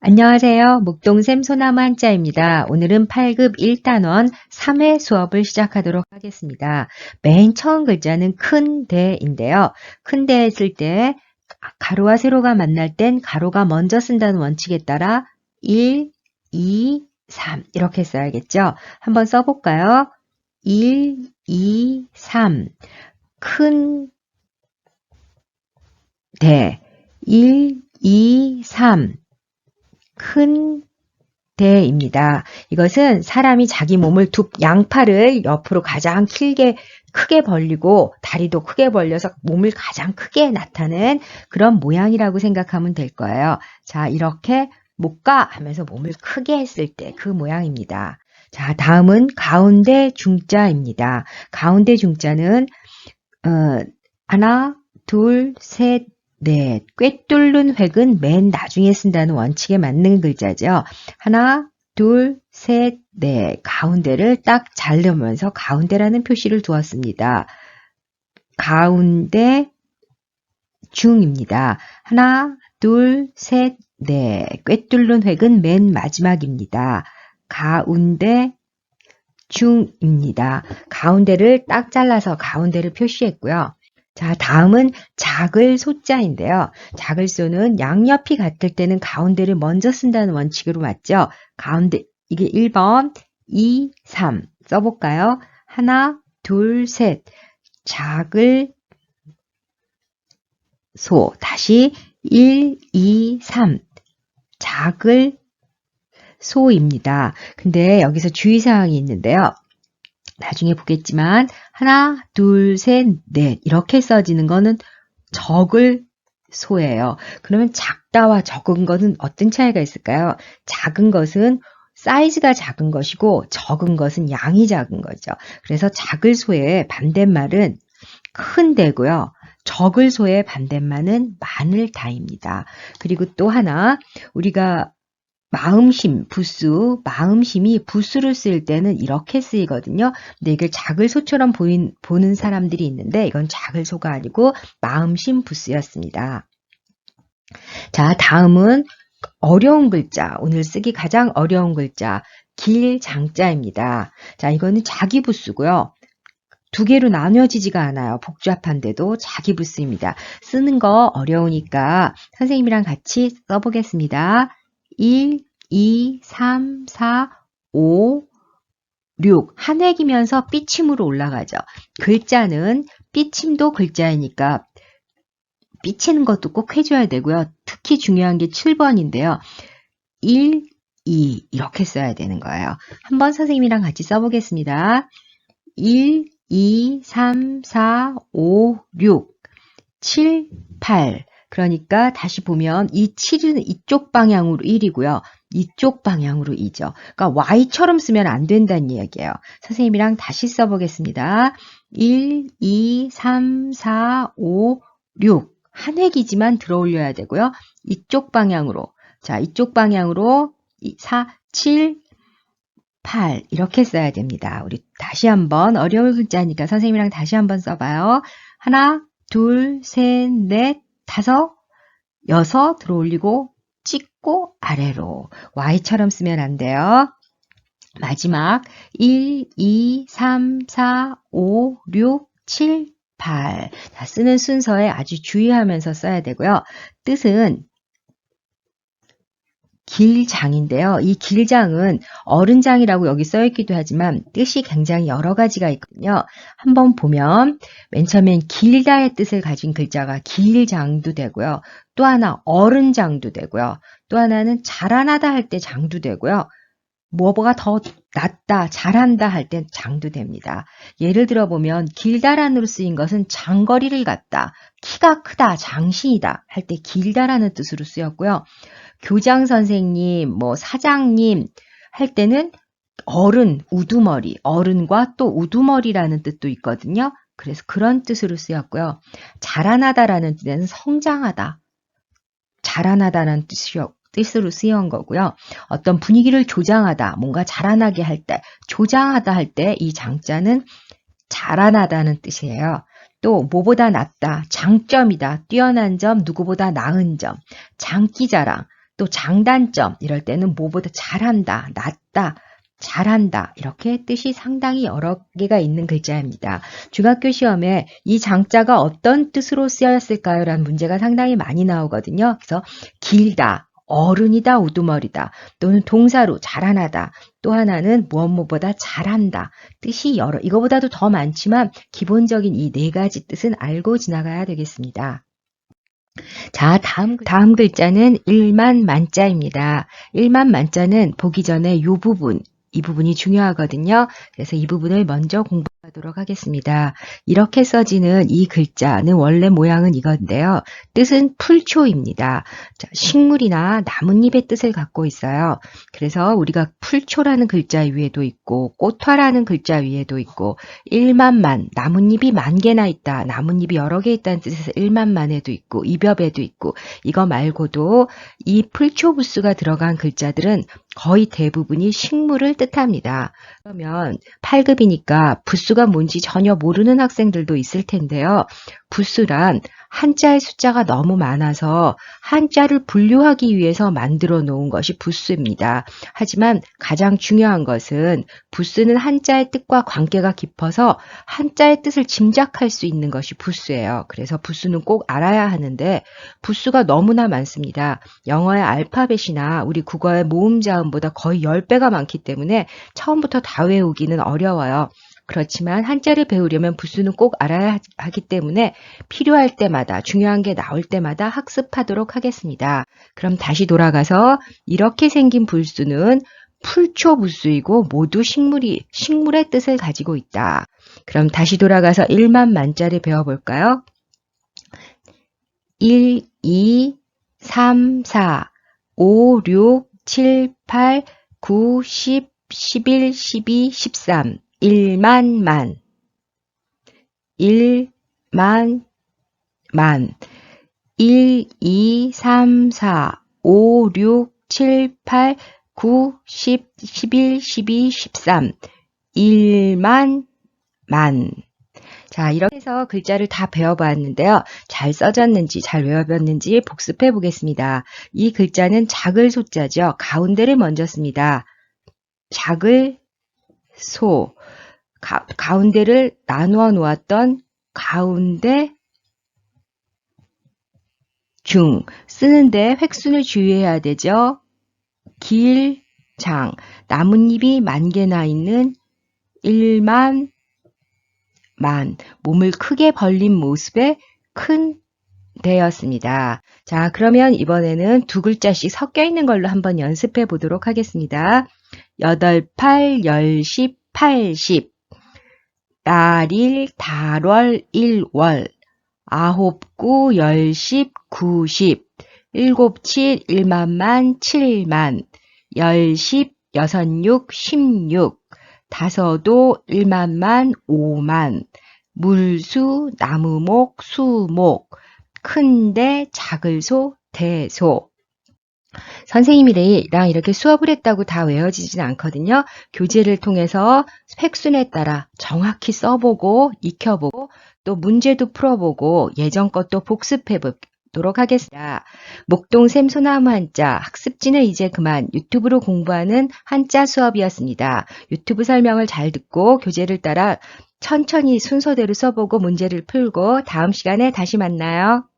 안녕하세요. 묵동샘 소나무 한자입니다. 오늘은 8급 1단원 3회 수업을 시작하도록 하겠습니다. 맨 처음 글자는 큰 대인데요. 큰 대 했을 때 가로와 세로가 만날 땐 가로가 먼저 쓴다는 원칙에 따라 1, 2, 3 이렇게 써야겠죠. 한번 써볼까요? 1, 2, 3 큰 대 1, 2, 3 큰 대입니다. 이것은 사람이 자기 몸을 양팔을 옆으로 가장 크게 벌리고 다리도 크게 벌려서 몸을 가장 크게 나타낸 그런 모양이라고 생각하면 될 거예요. 자, 이렇게 못가 하면서 몸을 크게 했을 때 그 모양입니다. 자, 다음은 가운데 중자입니다. 가운데 중자는 하나, 둘, 셋, 넷. 꿰뚫는 획은 맨 나중에 쓴다는 원칙에 맞는 글자죠. 하나, 둘, 셋, 넷. 가운데를 딱 자르면서 가운데라는 표시를 두었습니다. 가운데 중입니다. 하나, 둘, 셋, 넷. 꿰뚫는 획은 맨 마지막입니다. 가운데 중입니다. 가운데를 딱 잘라서 가운데를 표시했고요. 자, 다음은 작을 소자인데요. 작을 소는 양옆이 같을 때는 가운데를 먼저 쓴다는 원칙으로 맞죠? 가운데, 이게 1번, 2, 3 써볼까요? 하나, 둘, 셋. 작을 소. 다시 1, 2, 3. 작을 소입니다. 근데 여기서 주의사항이 있는데요. 나중에 보겠지만 하나, 둘, 셋, 넷 이렇게 써지는 거는 적을 소예요. 그러면 작다와 적은 것은 어떤 차이가 있을까요? 작은 것은 사이즈가 작은 것이고 적은 것은 양이 작은 거죠. 그래서 작을 소의 반대말은 큰 대고요. 적을 소의 반대말은 많을 다입니다. 그리고 또 하나 우리가 마음심, 부수, 마음심이 부수를 쓸 때는 이렇게 쓰이거든요. 근데 이걸 작을 소처럼 보는 사람들이 있는데 이건 작을 소가 아니고 마음심 부수였습니다. 자, 다음은 어려운 글자, 오늘 쓰기 가장 어려운 글자, 길장자입니다. 자, 이거는 자기 부수고요. 두 개로 나뉘어지지가 않아요. 복잡한데도 자기 부수입니다. 쓰는 거 어려우니까 선생님이랑 같이 써보겠습니다. 1, 2, 3, 4, 5, 6. 한 획이면서 삐침으로 올라가죠. 글자는 삐침도 글자이니까 삐치는 것도 꼭 해줘야 되고요. 특히 중요한 게 7번인데요. 1, 2 이렇게 써야 되는 거예요. 한번 선생님이랑 같이 써보겠습니다. 1, 2, 3, 4, 5, 6, 7, 8 그러니까 다시 보면 이 7은 이쪽 방향으로 1이고요. 이쪽 방향으로 2죠. 그러니까 Y처럼 쓰면 안 된다는 이야기예요. 선생님이랑 다시 써보겠습니다. 1, 2, 3, 4, 5, 6 한 획이지만 들어 올려야 되고요. 이쪽 방향으로 자 이쪽 방향으로 4, 7, 8 이렇게 써야 됩니다. 우리 다시 한번 어려운 글자니까 선생님이랑 다시 한번 써봐요. 하나, 둘, 셋, 넷, 다섯, 여섯 들어 올리고 찍고 아래로 Y처럼 쓰면 안 돼요. 마지막 1, 2, 3, 4, 5, 6, 7, 8 자, 쓰는 순서에 아주 주의하면서 써야 되고요. 뜻은 길장인데요. 이 길장은 어른장이라고 여기 써있기도 하지만 뜻이 굉장히 여러 가지가 있거든요. 한번 보면 맨 처음엔 길다의 뜻을 가진 글자가 길장도 되고요. 또 하나 어른장도 되고요. 또 하나는 자라나다 할 때 장도 되고요. 뭐가 더 낫다, 잘한다 할 땐 장도 됩니다. 예를 들어 보면 길다란으로 쓰인 것은 장거리를 갔다, 키가 크다, 장신이다 할 때 길다라는 뜻으로 쓰였고요. 교장 선생님, 뭐 사장님 할 때는 어른, 우두머리, 어른과 또 우두머리라는 뜻도 있거든요. 그래서 그런 뜻으로 쓰였고요. 자라나다라는 뜻은 성장하다, 자라나다라는 뜻으로 쓰여온 거고요. 어떤 분위기를 조장하다, 뭔가 자라나게 할 때, 조장하다 할 때 이 장자는 자라나다는 뜻이에요. 또 뭐보다 낫다, 장점이다, 뛰어난 점, 누구보다 나은 점, 장기자랑, 또 장단점 이럴 때는 뭐보다 잘한다, 낫다, 잘한다 이렇게 뜻이 상당히 여러 개가 있는 글자입니다. 중학교 시험에 이 장자가 어떤 뜻으로 쓰였을까요? 라는 문제가 상당히 많이 나오거든요. 그래서 길다, 어른이다, 우두머리다 또는 동사로 자라나다 또 하나는 무엇보다 잘한다 뜻이 이거보다도 더 많지만 기본적인 이 네 가지 뜻은 알고 지나가야 되겠습니다. 자, 다음 글자는 일만만자입니다. 일만만자는 보기 전에 이 부분이 중요하거든요. 그래서 이 부분을 먼저 공부하도록 하겠습니다. 이렇게 써지는 이 글자는 원래 모양은 이건데요. 뜻은 풀초입니다. 자, 식물이나 나뭇잎의 뜻을 갖고 있어요. 그래서 우리가 풀초라는 글자 위에도 있고 꽃화라는 글자 위에도 있고 일만만, 나뭇잎이 만 개나 있다. 나뭇잎이 여러 개 있다는 뜻에서 일만만에도 있고 이벽에도 있고 이거 말고도 이 풀초 부수가 들어간 글자들은 거의 대부분이 식물을 뜻합니다. 그러면 8급이니까 부수가 뭔지 전혀 모르는 학생들도 있을 텐데요. 부수란 한자의 숫자가 너무 많아서 한자를 분류하기 위해서 만들어 놓은 것이 부수입니다. 하지만 가장 중요한 것은 부수는 한자의 뜻과 관계가 깊어서 한자의 뜻을 짐작할 수 있는 것이 부수예요. 그래서 부수는 꼭 알아야 하는데 부수가 너무나 많습니다. 영어의 알파벳이나 우리 국어의 모음자음보다 거의 10배가 많기 때문에 처음부터 다 외우기는 어려워요. 그렇지만 한자를 배우려면 부수는 꼭 알아야 하기 때문에 필요할 때마다 중요한 게 나올 때마다 학습하도록 하겠습니다. 그럼 다시 돌아가서 이렇게 생긴 부수는 풀초부수이고 모두 식물의 뜻을 가지고 있다. 그럼 다시 돌아가서 일만만자를 배워볼까요? 1, 2, 3, 4, 5, 6, 7, 8, 9, 10, 11, 12, 13 일만만 1만 1, 2, 3, 4, 5, 6, 7, 8, 9, 10, 11, 12, 13 1만 만. 자, 이렇게 해서 글자를 다 배워봤는데요. 잘 써졌는지 잘 외워봤는지 복습해 보겠습니다. 이 글자는 작을 소자죠. 가운데를 먼저 씁니다. 작을 소. 가운데를 나누어 놓았던 가운데 중. 쓰는데 획순을 주의해야 되죠. 길, 장. 나뭇잎이 만 개나 있는 일만 만. 몸을 크게 벌린 모습의 큰 대였습니다. 자, 그러면 이번에는 두 글자씩 섞여 있는 걸로 한번 연습해 보도록 하겠습니다. 8, 8, 10, 10, 80 달일, 달월, 일월 9, 9, 10, 10, 90 7, 7, 1만만, 7만 10, 10, 6, 6, 16 다섯도 1만만, 5만 물수, 나무목, 수목 큰데, 작을소, 대소 선생님이랑 이렇게 수업을 했다고 다 외워지진 않거든요. 교재를 통해서 획순에 따라 정확히 써보고 익혀보고 또 문제도 풀어보고 예전 것도 복습해 보도록 하겠습니다. 목동샘 소나무 한자 학습지는 이제 그만 유튜브로 공부하는 한자 수업이었습니다. 유튜브 설명을 잘 듣고 교재를 따라 천천히 순서대로 써보고 문제를 풀고 다음 시간에 다시 만나요.